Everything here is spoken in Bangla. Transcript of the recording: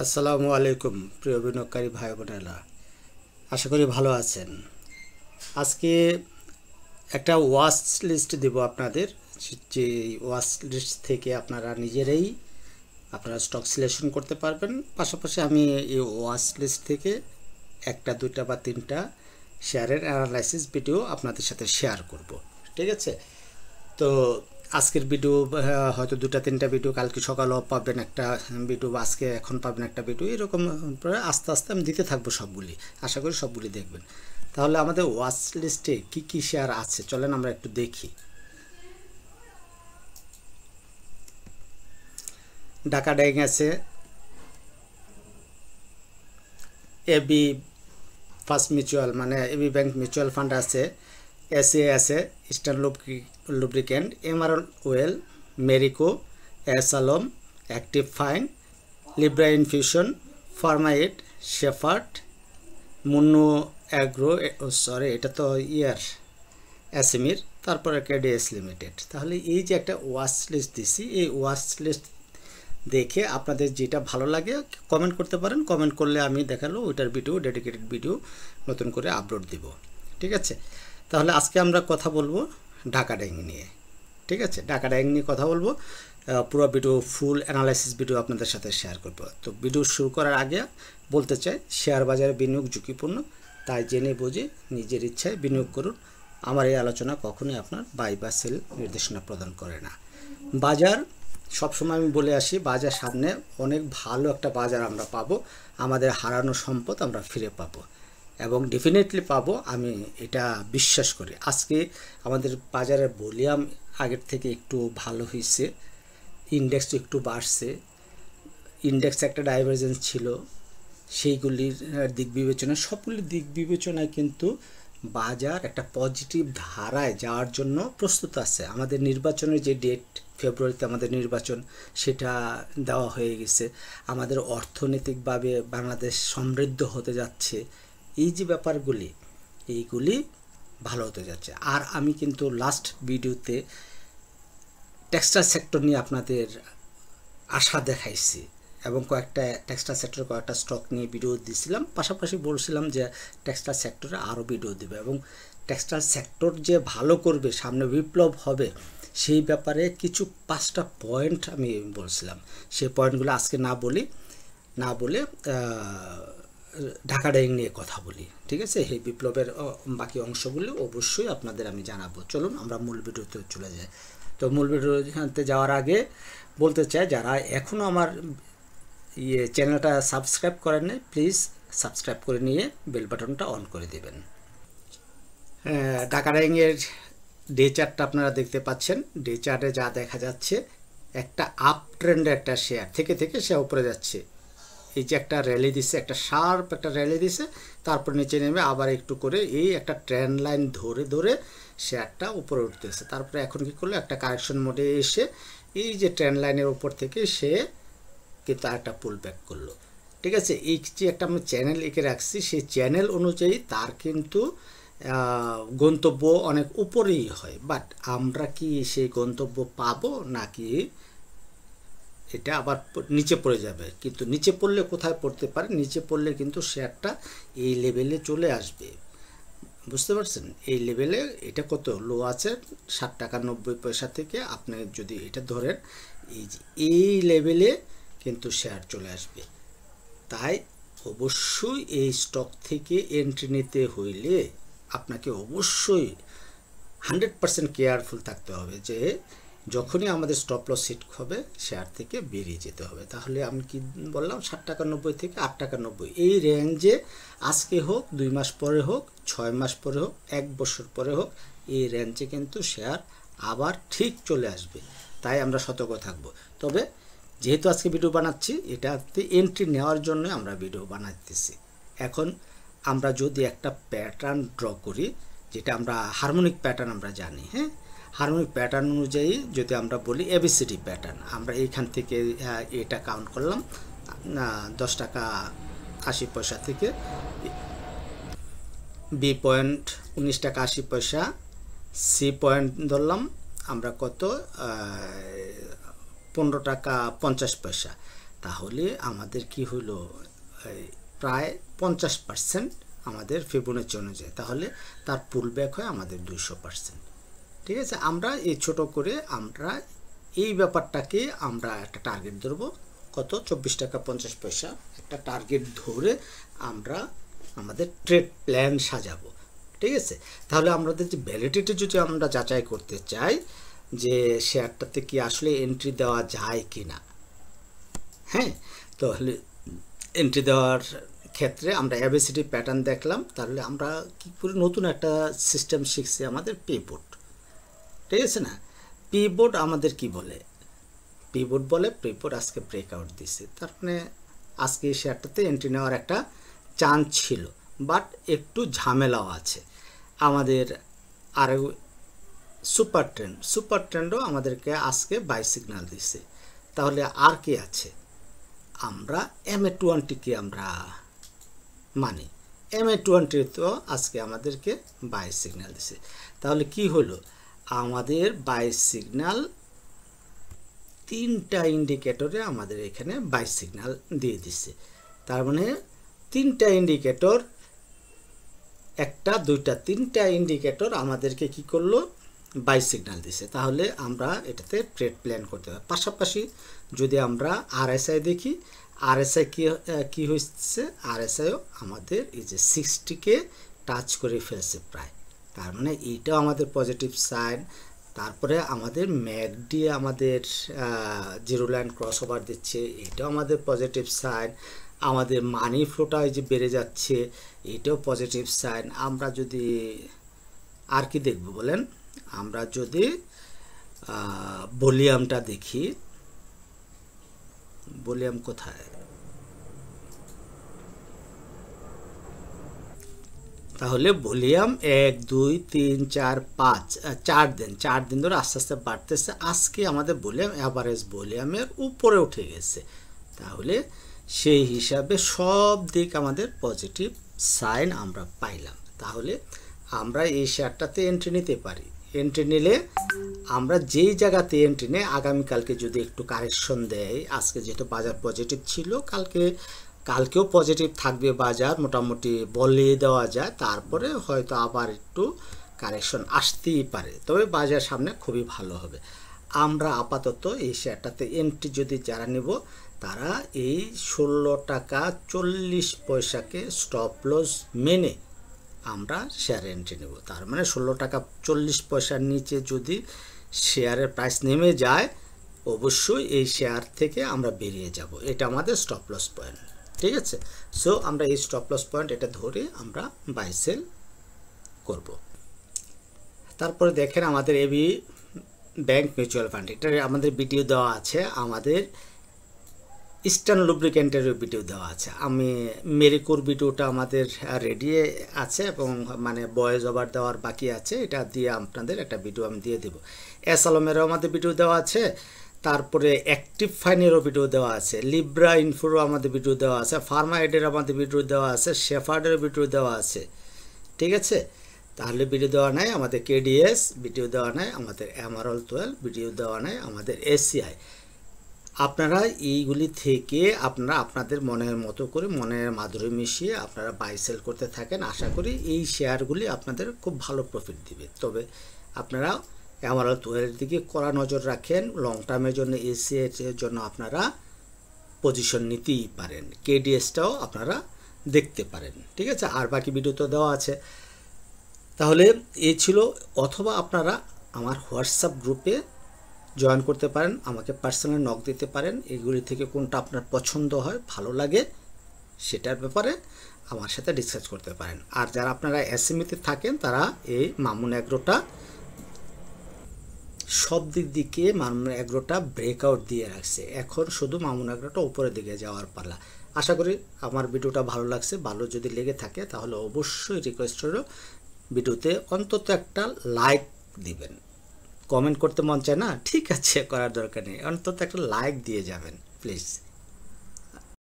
আসসালামু আলাইকুম প্রিয় বিনিয়োগকারী ভাই বোনেরা, আশা করি ভালো আছেন। আজকে একটা ওয়াচ লিস্ট দেব আপনাদের, যে ওয়াচ লিস্ট থেকে আপনারা নিজেরাই স্টক সিলেকশন করতে পারবেন। পাশাপাশি আমি এই ওয়াচ লিস্ট থেকে একটা দুইটা বা তিনটা শেয়ারের অ্যানালাইসিস ভিডিও আপনাদের সাথে শেয়ার করব, ঠিক আছে? তো আজকের ভিডিও হয়তো দুটা তিনটা ভিডিও কালকে সকালেও পাবেন একটা ভিডিও, বা আজকে এখন পাবেন একটা ভিডিও, এরকম আস্তে আস্তে আমি দিতে থাকবো সবগুলি। আশা করি সবগুলি দেখবেন। তাহলে আমাদের ওয়াচ লিস্টে কী কী শেয়ার আছে চলেন আমরা একটু দেখি। ঢাকা ডাইং আছে, এবি ফার্স্ট মিউচুয়াল মানে এবি ব্যাংক মিউচুয়াল ফান্ড আছে, এসএ আছে, ইস্টার্ন লুব্রিক্যান্ট, এমারন oil, Marico, S Alam, active fine, Libra infusion, ফার্মাইট, শেফার্ড, মুন্নু অ্যাগ্রো, সরি এটা তো অ্যাসিমির, তারপরে কেডিএস লিমিটেড। তাহলে এই যে একটা ওয়াচ লিস্ট দিছি, এই ওয়াচ লিস্ট দেখে আপনাদের যেটা ভালো লাগে কমেন্ট করতে পারেন। কমেন্ট করলে আমি দেখালো ওইটার ভিডিও, ডেডিকেটেড ভিডিও নতুন করে আপলোড দিব, ঠিক আছে? তাহলে আজকে আমরা কথা বলবো ঢাকা ডাইং নিয়ে, ঠিক আছে? ঢাকা ডাইং নিয়ে কথা বলবো, পুরো ভিডিও ফুল অ্যানালাইসিস ভিডিও আপনাদের সাথে শেয়ার করব। তো ভিডিও শুরু করার আগে বলতে চাই, শেয়ার বাজারে বিনিয়োগ ঝুঁকিপূর্ণ, তাই জেনে বুঝে নিজের ইচ্ছায় বিনিয়োগ করুন। আমার এই আলোচনা কখনোই আপনার বাই বা সেল নির্দেশনা প্রদান করে না। বাজার সবসময় আমি বলে আসি, বাজার সামনে অনেক ভালো একটা বাজার আমরা পাবো, আমাদের হারানো সম্পদ আমরা ফিরে পাবো এবং ডেফিনেটলি পাবো, আমি এটা বিশ্বাস করি। আজকে আমাদের বাজারের ভলিউম আগের থেকে একটু ভালো হয়েছে, ইন্ডেক্স একটু বাড়ছে। ইন্ডেক্স একটা ডাইভারজেন্স ছিল, সেইগুলির দিক বিবেচনায়, সবগুলির দিক বিবেচনায় কিন্তু বাজার একটা পজিটিভ ধারায় যাওয়ার জন্য প্রস্তুত আছে। আমাদের নির্বাচনের যে ডেট, ফেব্রুয়ারিতে আমাদের নির্বাচন, সেটা দেওয়া হয়ে গেছে। আমাদের অর্থনৈতিকভাবে বাংলাদেশ সমৃদ্ধ হতে যাচ্ছে। এই যে ব্যাপারগুলি, এইগুলি ভালো হতে যাচ্ছে। আর আমি কিন্তু লাস্ট ভিডিওতে টেক্সটাইল সেক্টর নিয়ে আপনাদের আশা দেখাইছি এবং কয়েকটা টেক্সটাইল সেক্টর কয়েকটা স্টক নিয়ে ভিডিও দিয়েছিলাম। পাশাপাশি বলছিলাম যে টেক্সটাইল সেক্টরে আরও ভিডিও দেবে এবং টেক্সটাইল সেক্টর যে ভালো করবে, সামনে বিপ্লব হবে, সেই ব্যাপারে কিছু 5টা পয়েন্ট আমি বলছিলাম। সেই পয়েন্টগুলো আজকে না বলে ঢাকা ডাইং নিয়ে কথা বলি, ঠিক আছে? এই বিপ্লবের বাকি অংশগুলো অবশ্যই আপনাদের আমি জানাবো। চলুন আমরা মূল ভিডিওতে চলে যাই। তো মূল ভিডিওতে যাওয়ার আগে বলতে চাই, যারা এখনও আমার চ্যানেলটা সাবস্ক্রাইব করেন নাই, প্লিজ সাবস্ক্রাইব করে নিয়ে বেল বাটনটা অন করে দেবেন। ঢাকা ডাইংয়ের ডে চার্টটা আপনারা দেখতে পাচ্ছেন। ডে চার্টে যা দেখা যাচ্ছে, একটা আপ ট্রেন্ডের একটা শেয়ার থেকে সে উপরে যাচ্ছে। এই যে একটা র্যালি দিছে, একটা শার্প একটা র্যালি দিছে, তারপর নিচে নেমে আবার একটু করে এই একটা ট্রেন্ড লাইন ধরে শেয়ারটা উপরে উঠতেছে। তারপরে এখন কি করলো, একটা কারেকশন মোডে এসে এই যে ট্রেন্ড লাইনের উপর থেকে সে কিন্তু একটা পুল ব্যাক করলো, ঠিক আছে? এই যে একটা আমরা চ্যানেল এঁকে রাখছি, সেই চ্যানেল অনুযায়ী তার কিন্তু গন্তব্য অনেক উপরেই হয়। বাট আমরা কি সেই গন্তব্য পাবো, নাকি এটা আবার নিচে পড়ে যাবে? কিন্তু নিচে পড়লে কোথায় পড়তে পারে, নিচে পড়লে কিন্তু শেয়ারটা এই লেভেলে চলে আসবে, বুঝতে পারছেন? এই লেভেলে এটা কত লো আছে, 7 টাকা 90 পয়সা থেকে আপনি যদি এটা ধরেন, এই লেভেলে কিন্তু শেয়ার চলে আসবে। তাই অবশ্যই এই স্টক থেকে এন্ট্রি নিতে হইলে আপনাকে অবশ্যই 100% কেয়ারফুল থাকতে হবে যে যখনই আমাদের স্টপ লস হিট হবে, শেয়ার থেকে বেরিয়ে যেতে হবে। তাহলে আমি কি বললাম, 7 টাকা 90 থেকে 8 টাকা 90 এই রেঞ্জে আজকে হোক, 2 মাস পরে হোক, 6 মাস পরে হোক, 1 বছর পরে হোক, এই রেঞ্জে কিন্তু শেয়ার আবার ঠিক চলে আসবে। তাই আমরা সতর্ক থাকব। তবে যেহেতু আজকে ভিডিও বানাচ্ছি, এটাতে এন্ট্রি নেওয়ার জন্য আমরা ভিডিও বানাতেছি। এখন আমরা যদি একটা প্যাটার্ন ড্র করি, যেটা আমরা হারমোনিক প্যাটার্ন আমরা জানি, হ্যাঁ, হারমোনিক প্যাটার্ন অনুযায়ী যদি আমরা বলি এবিসিডি প্যাটার্ন, আমরা এইখান থেকে এটা কাউন্ট করলাম, 10 টাকা 80 পয়সা থেকে বি পয়েন্ট 19 টাকা 80 পয়সা, সি পয়েন্ট ধরলাম আমরা কত 15 টাকা 50 পয়সা। তাহলে আমাদের কি হলো, প্রায় 50% আমাদের ফিবোনাচি অনুযায়ী, তাহলে তার পুলব্যাক হয় আমাদের 200%। ঠিক আছে, আমরা এই ছোট করে আমরা এই ব্যাপারটাকে আমরা একটা টার্গেট ধরবো, কত, 24 টাকা 50 পয়সা একটা টার্গেট ধরে আমরা আমাদের ট্রেড প্ল্যান সাজাবো। ঠিক আছে, তাহলে আমাদের যে ভ্যালিডিটি যদি আমরা যাচাই করতে চাই যে শেয়ারটাতে কি আসলে এন্ট্রি দেওয়া যায় কি না, হ্যাঁ, তাহলে এন্ট্রি দেওয়ার ক্ষেত্রে আমরা এবিসিডি প্যাটার্ন দেখলাম। তাহলে আমরা কি করে নতুন একটা সিস্টেম শিখছি, আমাদের পিভট। ঠিক আছে না, পিভট আমাদের কি বলে, পিভট বলে পিভট আজকে ব্রেকআউট দিছে, তার মানে আজকে এই শেয়ারটাতে এন্ট্রি নেওয়ার একটা চান্স ছিল, বাট একটু ঝামেলাও আছে। আমাদের আরও সুপার ট্রেন্ডও আমাদেরকে আজকে বাই সিগন্যাল দিছে। তাহলে আর কি আছে, আমরা MA20কে আমরা মানি, MA20 তো আজকে আমাদেরকে বাই সিগন্যাল দিছে। তাহলে কি হলো, আমাদের বাই সিগন্যাল 3টা ইন্ডিকেটরে আমাদের এখানে বাই সিগন্যাল দিয়ে দিছে। তার মানে 3টা ইন্ডিকেটর, 1টা 2টা 3টা ইন্ডিকেটর আমাদেরকে কি করলো, বাই সিগন্যাল দিছে। তাহলে আমরা এটাতে ট্রেড প্ল্যান করতে হবে। পাশাপাশি যদি আমরা RSI দেখি, RSI কি হচ্ছে, RSIও আমাদের এই যে 60কে টাচ করে ফেলছে প্রায়, তার মানে এইটাও আমাদের পজিটিভ সাইন। তারপরে আমাদের ম্যাকডি আমাদের জিরো লাইন ক্রস ওভার দিচ্ছে, এটাও আমাদের পজিটিভ সাইন। আমাদের মানি ফ্লোটা যে বেড়ে যাচ্ছে, এটাও পজিটিভ সাইন। আমরা যদি আর কি দেখব বলেন, আমরা যদি ভলিউমটা দেখি, ভলিউম কোথায়, তাহলে ভলিউম 1 2 3 4 5 4 দিন ধরে আস্তে আস্তে বাড়তেছে। আজকে আমাদের ভলিউম অ্যাভারেজ ভলিউমের উপরে উঠে গেছে, তাহলে সেই হিসাবে সব দিক আমাদের পজিটিভ সাইন আমরা পাইলাম। তাহলে আমরা এই শেয়ারটাতে এন্ট্রি নিতে পারি। এন্ট্রি নিলে আমরা যেই জায়গাতে এন্ট্রি নেই, আগামীকালকে যদি একটু কারেকশন দেয়, আজকে যেহেতু বাজার পজিটিভ ছিল, কালকেও পজিটিভ থাকবে বাজার, মোটামুটি বলে দেওয়া যায়, তারপরে হয়তো আবার একটু কারেকশন আসতেই পারে, তবে বাজার সামনে খুবই ভালো হবে। আমরা আপাতত এই শেয়ারটাতে এন্ট্রি যদি যারা নেব, তারা এই 16 টাকা 40 পয়সাকে স্টপ লস মেনে আমরা শেয়ার এন্ট্রি নেব। তার মানে 16 টাকা 40 পয়সার নিচে যদি শেয়ারের প্রাইস নেমে যায়, অবশ্যই এই শেয়ার থেকে আমরা বেরিয়ে যাব, এটা আমাদের স্টপ লস পয়েন্ট। ঠিক আছে, সো আমরা এই স্টপ লস পয়েন্ট এটা ধরে আমরা বাই সেল করব। তারপরে দেখেন আমাদের এবি ব্যাংক মিউচুয়াল ফান্ড, এটা আমাদের ভিডিও দেওয়া আছে, আমাদের ইস্টার্ন লুব্রিক্যান্টেরও ভিডিও দেওয়া আছে। আমি মেরিকোর ভিডিওটা আমাদের রেডি আছে এবং মানে ভয়েস ওভার দেওয়ার বাকি আছে, এটা দিয়ে আপনাদের একটা ভিডিও আমি দিয়ে দেবো। এস আলমেরও আমাদের ভিডিও দেওয়া আছে, তারপরে অ্যাক্টিভ ফাইনেরও ভিডিও দেওয়া আছে, লিব্রা ইনফোরও আমাদের ভিডিও দেওয়া আছে, ফার্মা এডের আমাদের ভিডিও দেওয়া আছে, শেফার্ডের ভিডিও দেওয়া আছে। ঠিক আছে, তাহলে ভিডিও দেওয়া নাই আমাদের কেডিএস, ভিডিও দেওয়া নাই আমাদের এমারল 12, ভিডিও দেওয়া নাই আমাদের এসিআই। আপনারা এইগুলি থেকে আপনারা আপনাদের মনের মতো করে, মনের মাধুরী মিশিয়ে আপনারা বাই সেল করতে থাকেন। আশা করি এই শেয়ারগুলি আপনাদের খুব ভালো প্রফিট দিবে। তবে আপনারা এমারল 12 দিকে কড়া নজর রাখেন, লং টার্মের জন্য এসিআইয়ের জন্য আপনারা পজিশন নিতেই পারেন, কেডিএসটাও আপনারা দেখতে পারেন। ঠিক আছে, আর বাকি ভিডিও তো দেওয়া আছে। তাহলে এই ছিল, অথবা আপনারা আমার হোয়াটসঅ্যাপ গ্রুপে জয়েন করতে পারেন, আমাকে পার্সোনাল নক দিতে পারেন, এগুলি থেকে কোনটা আপনার পছন্দ হয়, ভালো লাগে, সেটার ব্যাপারে আমার সাথে ডিসকাস করতে পারেন। আর যারা আপনারা এসএমইতে থাকেন, তারা এই মামুন অ্যাগ্রোটা সব দিক দিকে মামুন অ্যাগ্রোটা ব্রেকআউট দিয়ে রাখছে, এখন শুধু মামুন অ্যাগ্রোটা উপরের দিকে যাওয়ার পালা। আশা করি আমার ভিডিওটা ভালো লাগছে, ভালো যদি লেগে থাকে তাহলে অবশ্যই রিকোয়েস্ট হলো ভিডিওতে অন্তত একটা লাইক দিবেন। কমেন্ট করতে মন চায় না, ঠিক আছে, করার দরকার নেই, অন্তত একটা লাইক দিয়ে যাবেন প্লিজ।